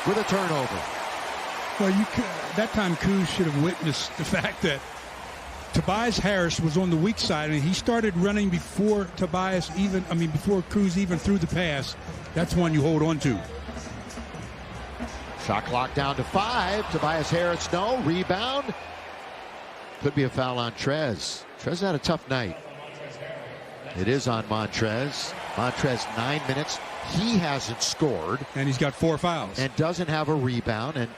with a turnover. Well, that time Kuz should have witnessed the fact that Tobias Harris was on the weak side, and he started running before before Kuz even threw the pass. That's one you hold on to. Shot clock down to 5. Tobias Harris, no. Rebound. Could be a foul on Trez. Trez had a tough night. It is on Montrez. Montrez, 9 minutes. He hasn't scored. And he's got 4 fouls. And doesn't have a rebound. And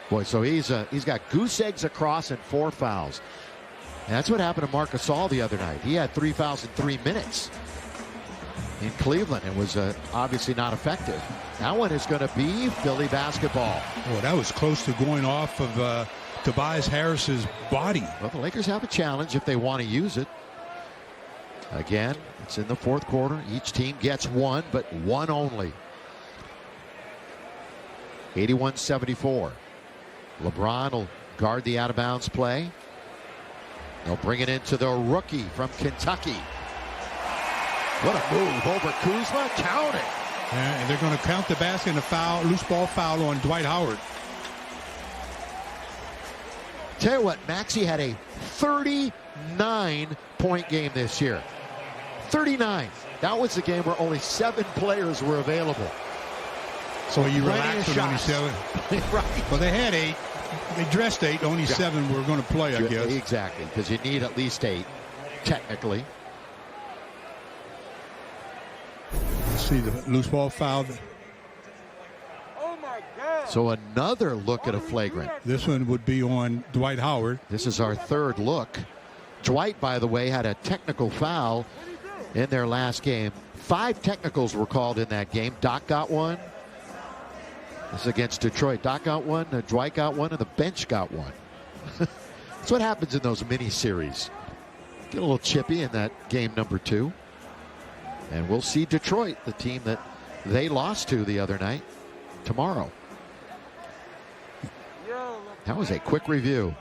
boy, so he's got goose eggs across and 4 fouls. And that's what happened to Marc Gasol the other night. He had 3 fouls in 3 minutes in Cleveland and was obviously not effective. That one is going to be Philly basketball. Well, that was close to going off of Tobias Harris's body. Well, the Lakers have a challenge if they want to use it. Again, it's in the fourth quarter. Each team gets one, but one only. 81-74. LeBron will guard the out-of-bounds play. They'll bring it into the rookie from Kentucky. What a move over Kuzma. Count it. Yeah, and they're going to count the basket and a foul, loose ball foul on Dwight Howard. Tell you what, Maxey had a 39-point game this year. 39. That was the game where only 7 players were available. So you relax with only 7. Right. Well, they had 8. They dressed 8. Only 7 were going to play, I guess. Exactly, because you need at least 8, technically. Let's see the loose ball foul. Oh my God. So another look at a flagrant. This one would be on Dwight Howard. This is our 3rd look. Dwight, by the way, had a technical foul in their last game. 5 technicals were called in that game. Doc got one. This is against Detroit. Doc got one, Dwight got one, and the bench got one. That's what happens in those mini-series. Get a little chippy in that game number 2. And we'll see Detroit, the team that they lost to the other night, tomorrow. That was a quick review.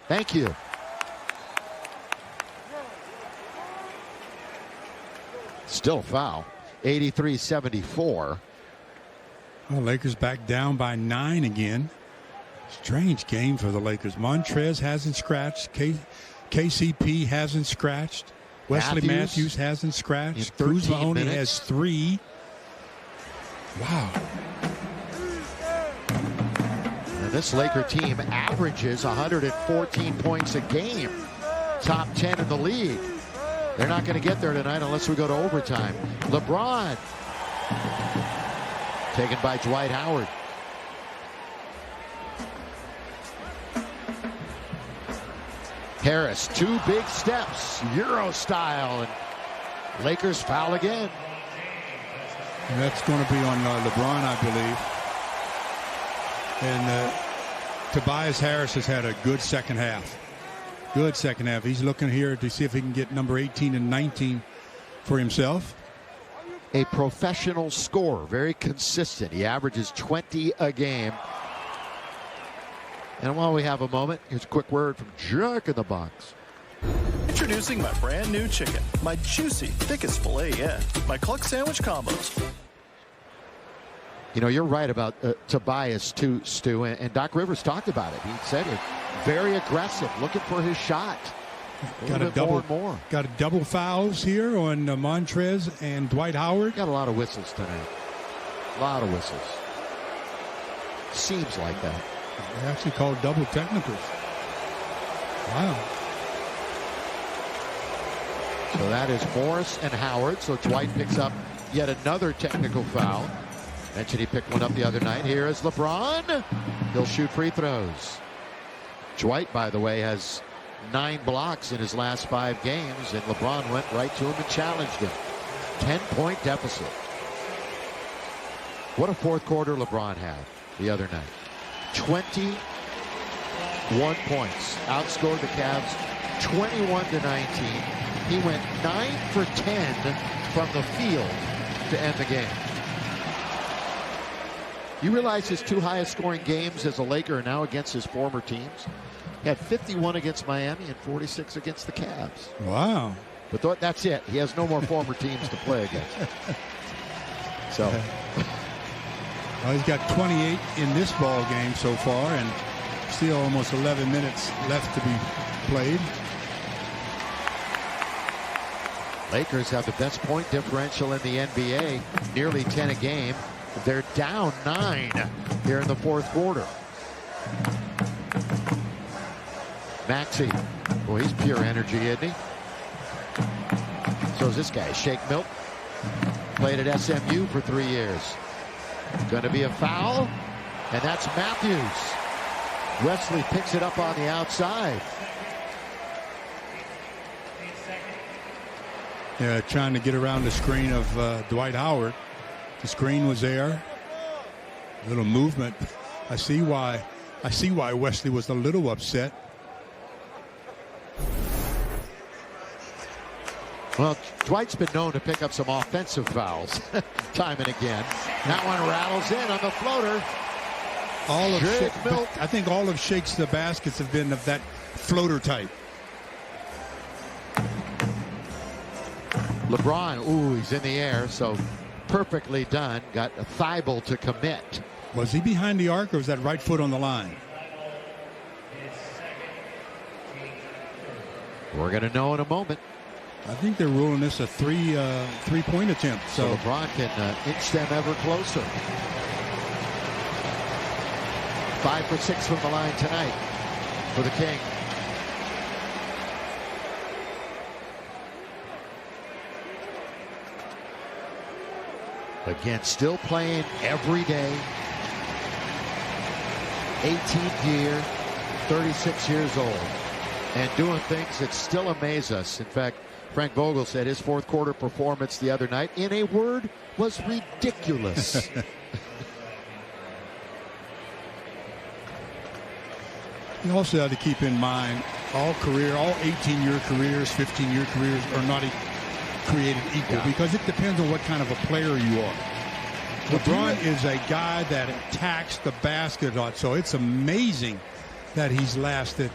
Thank you. Still a foul. 83-74. Well, Lakers back down by 9 again. Strange game for the Lakers. Montrez hasn't scratched. KCP hasn't scratched. Wesley Matthews hasn't scratched. Kuzma only has 3. Wow. And this Laker team averages 114 points a game. Top 10 in the league. They're not going to get there tonight unless we go to overtime. LeBron. Taken by Dwight Howard. Harris, 2 big steps, Euro style, and Lakers foul again. And that's going to be on LeBron, I believe. And Tobias Harris has had a good second half. Good second half. He's looking here to see if he can get number 18 and 19 for himself. A professional scorer, very consistent. He averages 20 a game. And while we have a moment, here's a quick word from Jack in the Box. Introducing my brand new chicken, my juicy, thickest filet yet, my cluck sandwich combos. You know, you're right about Tobias too, Stu, and Doc Rivers talked about it. He said it, very aggressive, looking for his shot. Got a double fouls here on Montrez and Dwight Howard. Got a lot of whistles tonight. A lot of whistles. Seems like that. They actually called double technicals. Wow. So that is Morris and Howard. So Dwight picks up yet another technical foul. Mentioned he picked one up the other night. Here is LeBron. He'll shoot free throws. Dwight, by the way, has 9 blocks in his last 5 games, and LeBron went right to him and challenged him. 10-point deficit. What a fourth quarter LeBron had the other night. 21 points. Outscored the Cavs 21-19. He went 9 for 10 from the field to end the game. You realize his 2 highest scoring games as a Laker are now against his former teams? He had 51 against Miami and 46 against the Cavs. Wow. But that's it. He has no more former teams to play against. So Well, he's got 28 in this ball game so far, and still almost 11 minutes left to be played. Lakers have the best point differential in the NBA, nearly 10 a game. They're down 9 here in the fourth quarter. Maxey, boy, he's pure energy, isn't he? So is this guy, Shake Milton. Played at SMU for 3 years. Going to be a foul, and that's Matthews. Wesley picks it up on the outside. Yeah, trying to get around the screen of Dwight Howard. The screen was there. A little movement. I see why Wesley was a little upset. Well, Dwight's been known to pick up some offensive fouls time and again. That one rattles in on the floater. I think all of Shake's the baskets have been of that floater type. LeBron, ooh, he's in the air, so perfectly done. Got a Thibault to commit. Was he behind the arc, or was that right foot on the line? We're going to know in a moment. I think they're ruling this a three-point attempt. So LeBron can inch them ever closer. 5 for 6 from the line tonight for the King. Again, still playing every day. 18th year, 36 years old, and doing things that still amaze us. In fact, Frank Vogel said his fourth quarter performance the other night, in a word, was ridiculous. You also have to keep in mind all 18-year careers, 15-year careers are not created equal, because it depends on what kind of a player you are. LeBron is a guy that attacks the basket a lot, so it's amazing that he's lasted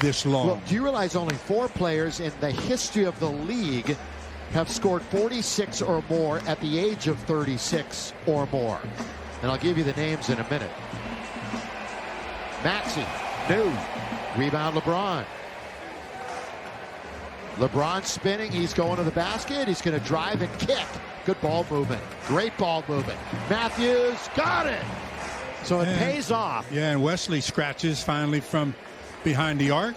this long. Well, do you realize only 4 players in the history of the league have scored 46 or more at the age of 36 or more? And I'll give you the names in a minute. Maxey, new. Rebound LeBron. LeBron spinning. He's going to the basket. He's going to drive and kick. Good ball movement. Great ball movement. Matthews got it. So it pays off. Yeah, and Wesley scratches finally from behind the arc.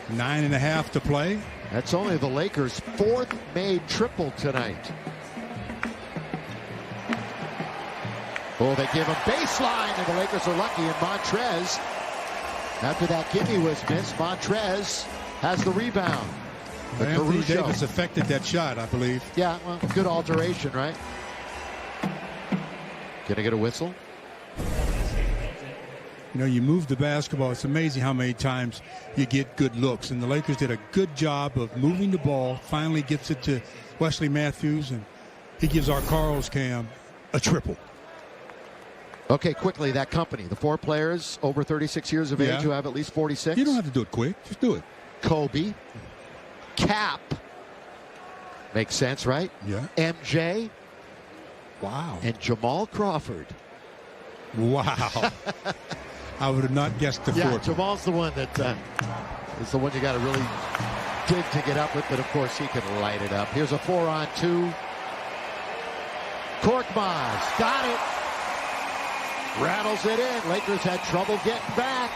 9.5 to play. That's only the Lakers' 4th made triple tonight. Oh, they give him baseline, and the Lakers are lucky. And Montrez, after that gimme was missed, Montrez has the rebound. Anthony Davis affected that shot, I believe. Yeah, well, good alteration, right? Gonna get a whistle? You know, you move the basketball. It's amazing how many times you get good looks. And the Lakers did a good job of moving the ball. Finally gets it to Wesley Matthews, and he gives our Carlscam a triple. Okay, quickly, that company, the 4 players over 36 years of age who have at least 46. You don't have to do it quick. Just do it. Kobe. Cap. Makes sense, right? Yeah. MJ. Wow. And Jamal Crawford. Wow. I would have not guessed the 4th. Yeah, Jamal's the one that is the one you got to really dig to get up with, but of course he can light it up. Here's a 4-on-2. Korkmaz got it. Rattles it in. Lakers had trouble getting back.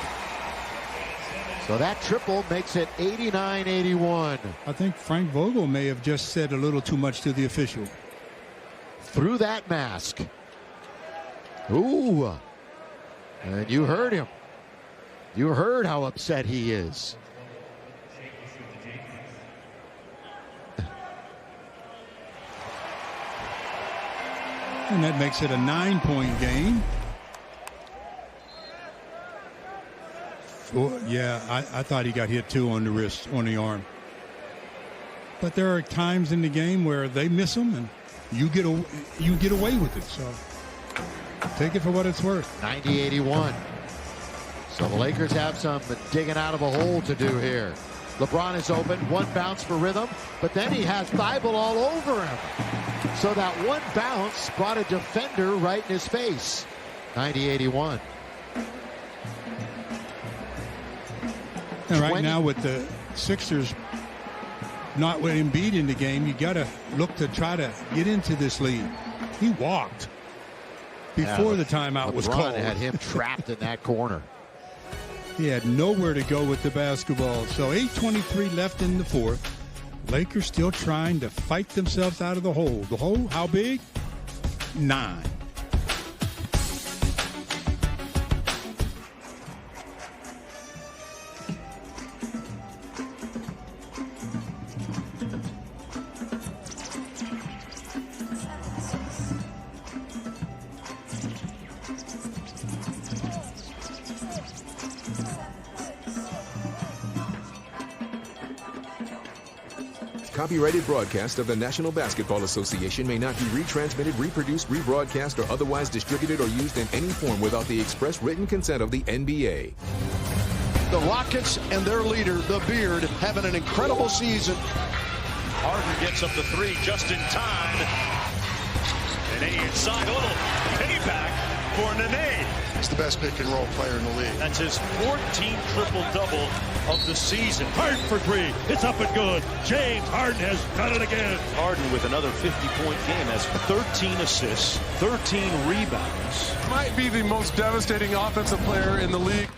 So that triple makes it 89-81. I think Frank Vogel may have just said a little too much to the official. Through that mask. Ooh. And you heard him. You heard how upset he is. And that makes it a 9-point game. Oh, yeah, I thought he got hit too on the wrist, on the arm. But there are times in the game where they miss him and you get away with it. So take it for what it's worth. 90-81. So the Lakers have some digging out of a hole to do here. LeBron is open. One bounce for rhythm, but then he has Thibault all over him. So that one bounce brought a defender right in his face. 90-81. And right now with the Sixers not with Embiid in the game, you got to look to try to get into this lead. He walked before the timeout was called. Had him trapped in that corner. He had nowhere to go with the basketball. So 8:23 left in the fourth. Lakers still trying to fight themselves out of the hole. The hole, how big? 9. Copyrighted broadcast of the National Basketball Association may not be retransmitted, reproduced, rebroadcast, or otherwise distributed or used in any form without the express written consent of the NBA. The Rockets and their leader, the Beard, having an incredible season. Harden gets up the 3 just in time. Nene inside, a little payback for Nene. He's the best pick-and-roll player in the league. That's his 14th triple-double of the season. Harden for 3. It's up and good. James Harden has done it again. Harden with another 50-point game has 13 assists, 13 rebounds. Might be the most devastating offensive player in the league.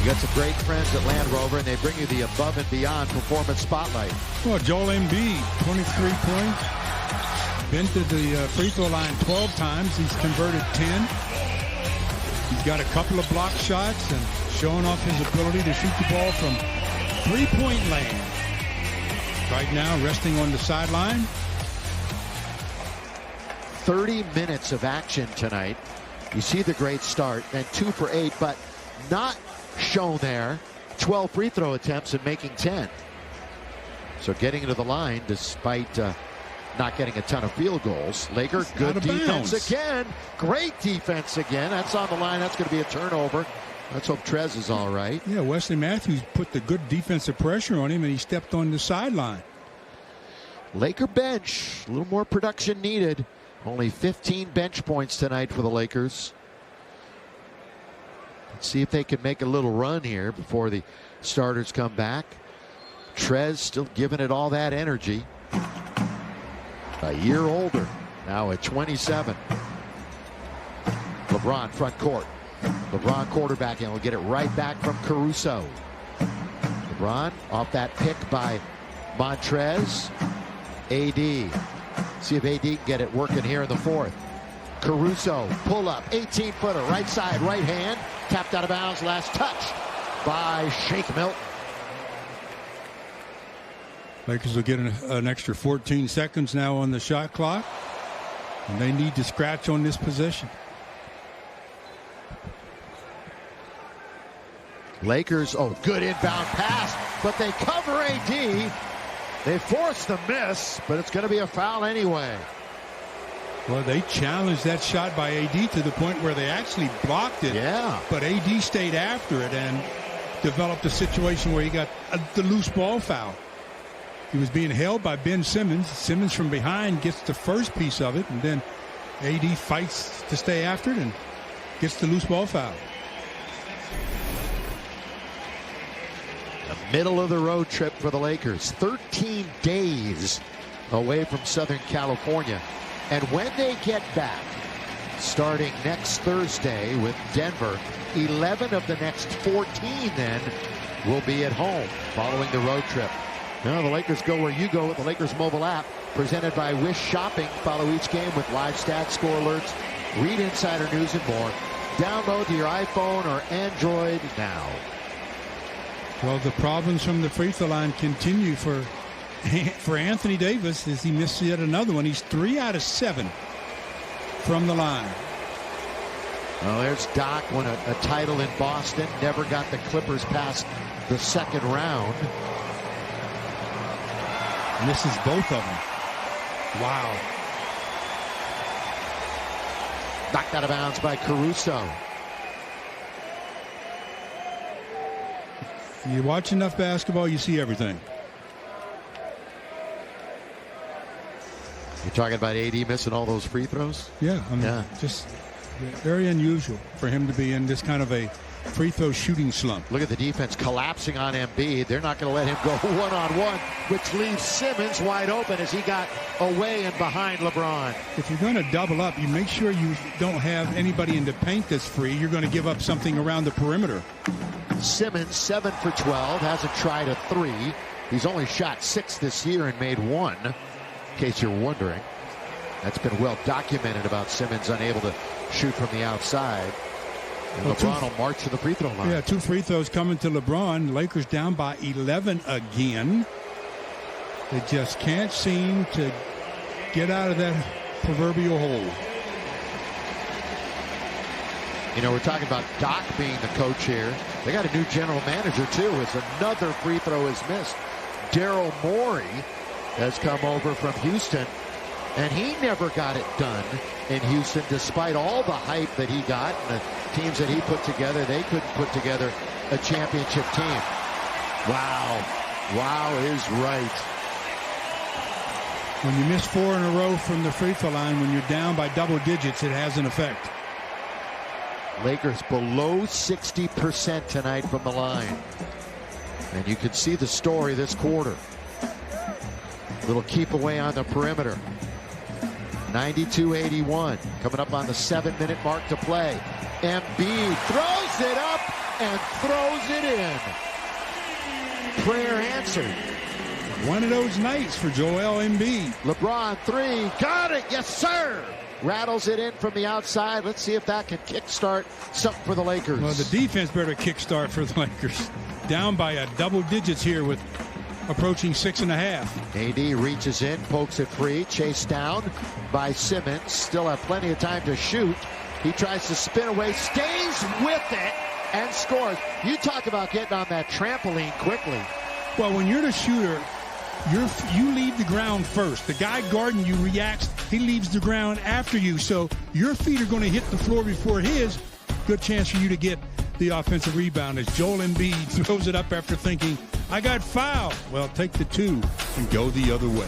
You got some great friends at Land Rover, and they bring you the above and beyond performance spotlight. Well, Joel Embiid, 23 points. Been to the free throw line 12 times. He's converted 10. He's got a couple of block shots and showing off his ability to shoot the ball from three-point land. Right now, resting on the sideline. 30 minutes of action tonight. You see the great start, then 2 for 8, but not shown there. 12 free throw attempts and making 10. So getting into the line despite not getting a ton of field goals. Laker, good defense again. Great defense again. That's on the line. That's going to be a turnover. Let's hope Trez is all right. Yeah, Wesley Matthews put the good defensive pressure on him, and he stepped on the sideline. Laker bench, a little more production needed. Only 15 bench points tonight for the Lakers. Let's see if they can make a little run here before the starters come back. Trez still giving it all that energy. A year older, now at 27. LeBron front court. LeBron quarterback, and will get it right back from Caruso. LeBron off that pick by Montrez. AD. See if AD can get it working here in the fourth. Caruso, pull up, 18-footer, right side, right hand. Tapped out of bounds, last touch by Shake Milton. Lakers will get an extra 14 seconds now on the shot clock. And they need to scratch on this possession. Lakers, good inbound pass. but they cover AD. They force the miss, but it's going to be a foul anyway. Well, they challenged that shot by AD to the point where they actually blocked it. Yeah. But AD stayed after it and developed a situation where he got the loose ball foul. He was being held by Ben Simmons. Simmons from behind gets the first piece of it, and then AD fights to stay after it and gets the loose ball foul. The middle of the road trip for the Lakers. 13 days away from Southern California. And when they get back, starting next Thursday with Denver, 11 of the next 14 then will be at home following the road trip. Now the Lakers go where you go with the Lakers mobile app, presented by Wish Shopping. Follow each game with live stats, score alerts, read insider news, and more. Download to your iPhone or Android now. Well, the problems from the free throw line continue for Anthony Davis as he missed yet another one. He's 3 out of 7 from the line. Well, there's Doc, won a title in Boston, never got the Clippers past the second round. Misses both of them. Wow. Knocked out of bounds by Caruso. You watch enough basketball, you see everything. You're talking about AD missing all those free throws? Yeah, I mean, just very unusual for him to be in this kind of a free throw shooting slump. Look at the defense collapsing on Embiid. They're not going to let him go one-on-one, which leaves Simmons wide open as he got away and behind LeBron. If you're going to double up, you make sure you don't have anybody in the paint that's free. You're going to give up something around the perimeter. Simmons, 7 for 12, hasn't tried a 3. He's only shot 6 this year and made 1, in case you're wondering. That's been well documented about Simmons unable to shoot from the outside. And LeBron will march to the free throw line. Yeah, 2 free throws coming to LeBron. Lakers down by 11 again. They just can't seem to get out of that proverbial hole. You know, we're talking about Doc being the coach here. They got a new general manager, too, as another free throw is missed. Daryl Morey has come over from Houston, and he never got it done in Houston, despite all the hype that he got and the teams that he put together. They couldn't put together a championship team. Wow. Wow is right. When you miss 4 in a row from the free throw line, when you're down by double digits, it has an effect. Lakers below 60% tonight from the line. And you can see the story this quarter. Little keep away on the perimeter. 92-81. Coming up on the 7-minute mark to play. Embiid throws it up and throws it in. Prayer answered. One of those nights for Joel Embiid. LeBron 3. Got it. Yes, sir. Rattles it in from the outside. Let's see if that can kickstart something for the Lakers. Well, the defense better kickstart for the Lakers. Down by a double digits here with approaching 6.5. AD reaches in, pokes it free, chased down by Simmons. Still have plenty of time to shoot. He tries to spin away, stays with it, and scores. You talk about getting on that trampoline quickly. Well, when you're the shooter, you leave the ground first. The guy guarding you reacts. He leaves the ground after you. So your feet are going to hit the floor before his. Good chance for you to get the offensive rebound as Joel Embiid throws it up after thinking, I got fouled. Well, take the 2 and go the other way.